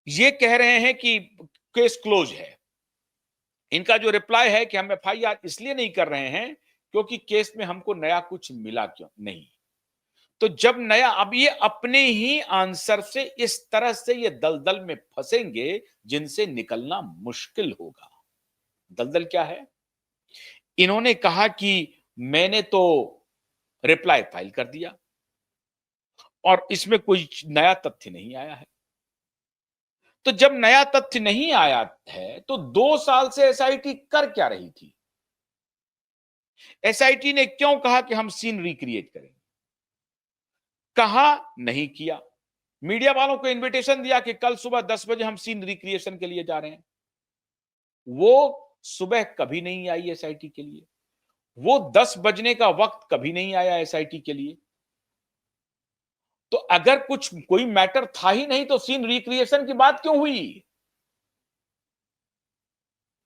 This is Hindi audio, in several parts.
ये कह रहे हैं कि केस क्लोज है। इनका जो रिप्लाई है कि हम एफआईआर इसलिए नहीं कर रहे हैं क्योंकि केस में हमको नया कुछ मिला क्यों नहीं। तो जब नया, अब ये अपने ही आंसर से इस तरह से ये दलदल में फंसेंगे जिनसे निकलना मुश्किल होगा। दलदल क्या है? इन्होंने कहा कि मैंने तो रिप्लाई फाइल कर दिया और इसमें कोई नया तथ्य नहीं आया है। तो जब नया तथ्य नहीं आया है तो 2 साल से एसआईटी कर क्या रही थी? एसआईटी ने क्यों कहा कि हम सीन रिक्रिएट करेंगे? कहा, नहीं किया। मीडिया वालों को इनविटेशन दिया कि कल सुबह 10 बजे हम सीन रिक्रिएशन के लिए जा रहे हैं। वो सुबह कभी नहीं आई एसआईटी के लिए। वो 10 बजने का वक्त कभी नहीं आया एसआईटी के लिए। तो अगर कुछ कोई मैटर था ही नहीं तो सीन रिक्रिएशन की बात क्यों हुई?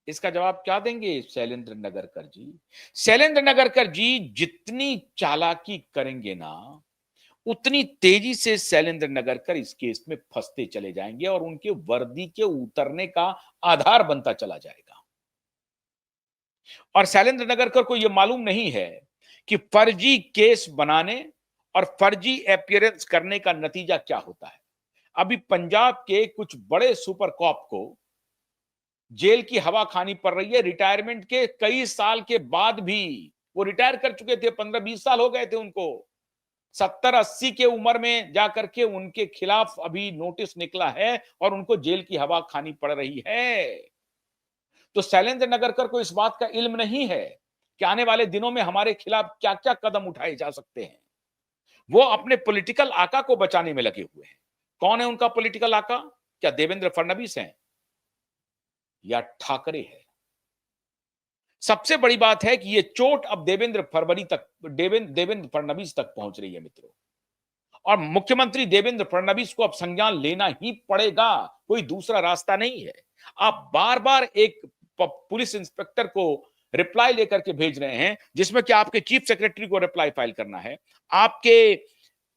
इसका जवाब क्या देंगे शैलेंद्र नगरकर जी? शैलेंद्र नगरकर जी जितनी चालाकी करेंगे ना, उतनी तेजी से शैलेंद्र नगरकर इस केस में फंसते चले जाएंगे और उनके वर्दी के उतरने का आधार बनता चला जाएगा। और शैलेंद्र नगरकर को यह मालूम नहीं है कि फर्जी केस बनाने और फर्जी अपीयरेंस करने का नतीजा क्या होता है। अभी पंजाब के कुछ बड़े सुपर कॉप को जेल की हवा खानी पड़ रही है रिटायरमेंट के कई साल के बाद भी। वो रिटायर कर चुके थे, 15-20 साल हो गए थे उनको। 70-80 के उम्र में जाकर के उनके खिलाफ अभी नोटिस निकला है और उनको जेल की हवा खानी पड़ रही है। तो शैलेंद्र नगरकर को इस बात का इल्म नहीं है कि आने वाले दिनों में हमारे खिलाफ क्या क्या कदम उठाए जा सकते हैं। वो अपने पॉलिटिकल आका को बचाने में लगे हुए हैं। कौन है उनका पॉलिटिकल आका? क्या देवेंद्र फडणवीस हैं या ठाकरे है? सबसे बड़ी बात है कि ये चोट अब देवेंद्र फडणवीस तक पहुंच रही है मित्रों। और मुख्यमंत्री देवेंद्र फडणवीस को अब संज्ञान लेना ही पड़ेगा, कोई दूसरा रास्ता नहीं है। आप बार बार एक पुलिस इंस्पेक्टर को रिप्लाई लेकर के भेज रहे हैं जिसमें कि आपके चीफ सेक्रेटरी को रिप्लाई फाइल करना है, आपके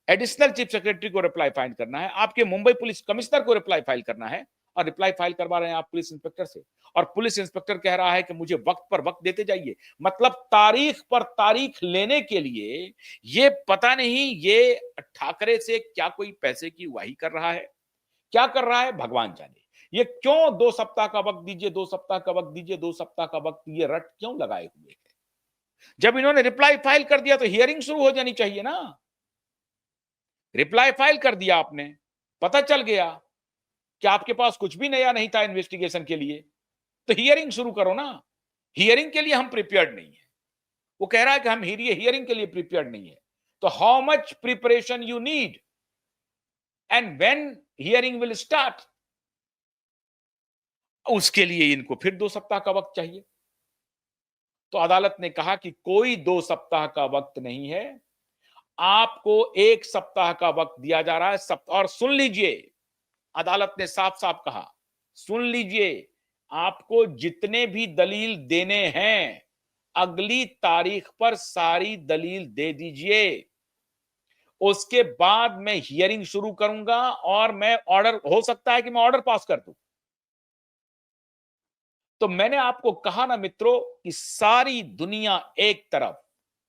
एडिशनल चीफ सेक्रेटरी को रिप्लाई फाइल करना है, आपके मुंबई पुलिस कमिश्नर को रिप्लाई फाइल करना है, और रिप्लाई फाइल करवा रहे हैं आप पुलिस इंस्पेक्टर से। और पुलिस इंस्पेक्टर कह रहा है कि मुझे वक्त पर वक्त देते जाइए। मतलब तारीख पर तारीख लेने के लिए ये पता नहीं ये ठाकरे से क्या कोई पैसे की वाही कर रहा है, क्या कर रहा है भगवान जाने। ये क्यों 2 सप्ताह का वक्त दीजिए, 2 सप्ताह का वक्त दीजिए, 2 सप्ताह का वक्त, ये रट क्यों लगाए हुए है? जब इन्होंने रिप्लाई फाइल कर दिया तो हियरिंग शुरू हो जानी चाहिए ना। रिप्लाई फाइल कर दिया आपने, पता चल गया कि आपके पास कुछ भी नया नहीं था इन्वेस्टिगेशन के लिए, तो हियरिंग शुरू करो ना। हियरिंग के लिए हम प्रिपेयर्ड नहीं है। वो कह रहा है कि हम हियरिंग के लिए प्रिपेयर्ड नहीं है। तो how much preparation you need and when hearing will start? उसके लिए इनको फिर 2 सप्ताह का वक्त चाहिए। तो अदालत ने कहा कि कोई 2 सप्ताह का वक्त नहीं है, आपको 1 सप्ताह का वक्त दिया जा रहा है। और सुन लीजिए, अदालत ने साफ साफ कहा, सुन लीजिए, आपको जितने भी दलील देने हैं अगली तारीख पर सारी दलील दे दीजिए। उसके बाद मैं हियरिंग शुरू करूंगा और मैं ऑर्डर, हो सकता है कि मैं ऑर्डर पास कर दूं। तो मैंने आपको कहा ना मित्रों कि सारी दुनिया एक तरफ,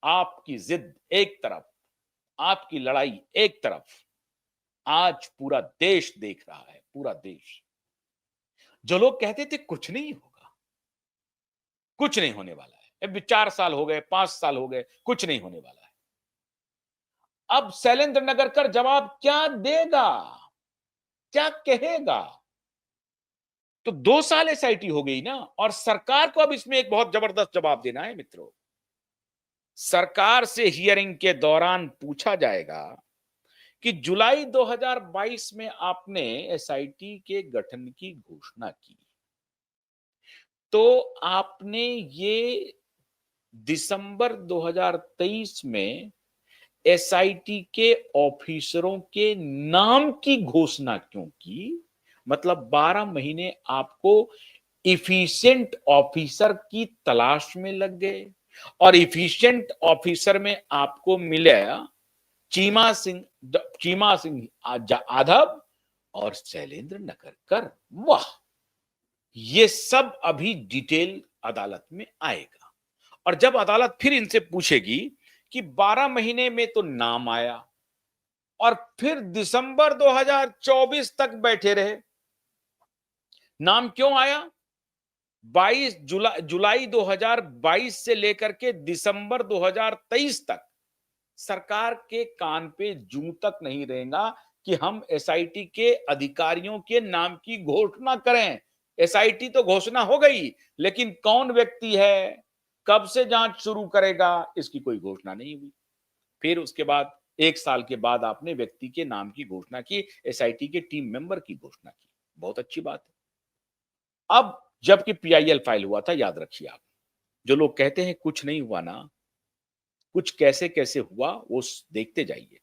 आपकी जिद एक तरफ, आपकी लड़ाई एक तरफ, आज पूरा देश देख रहा है, पूरा देश। जो लोग कहते थे कुछ नहीं होगा, कुछ नहीं होने वाला है, अब 4 साल हो गए, 5 साल हो गए, कुछ नहीं होने वाला है। अब शैलेंद्र नगरकर जवाब क्या देगा, क्या कहेगा? तो 2 साल एसआईटी हो गई ना, और सरकार को अब इसमें एक बहुत जबरदस्त जवाब देना है मित्रों। सरकार से हियरिंग के दौरान पूछा जाएगा कि जुलाई 2022 में आपने एसआईटी के गठन की घोषणा की, तो आपने ये दिसंबर 2023 में एसआईटी के ऑफिसरों के नाम की घोषणा क्यों की? मतलब 12 महीने आपको इफिशिएंट ऑफिसर की तलाश में लग गए और इफिशिएंट ऑफिसर में आपको मिला चीमा सिंह आधव और शैलेंद्र नकरकर, वाह! ये सब अभी डिटेल अदालत में आएगा और जब अदालत फिर इनसे पूछेगी कि 12 महीने में तो नाम आया और फिर दिसंबर 2024 तक बैठे रहे। नाम क्यों आया? 22 जुलाई 2022 से लेकर के दिसंबर 2023 तक सरकार के कान पे जूं तक नहीं रहेगा कि हम एसआईटी के अधिकारियों के नाम की घोषणा करें। एसआईटी तो घोषणा हो गई, लेकिन कौन व्यक्ति है, कब से जांच शुरू करेगा, इसकी कोई घोषणा नहीं हुई। फिर उसके बाद 1 साल के बाद आपने व्यक्ति के नाम की घोषणा की, एसआईटी के टीम मेंबर की घोषणा की। बहुत अच्छी बात है। अब जबकि पीआईएल फाइल हुआ था, याद रखिए आप, जो लोग कहते हैं कुछ नहीं हुआ ना, कुछ कैसे-कैसे हुआ वो देखते जाइए।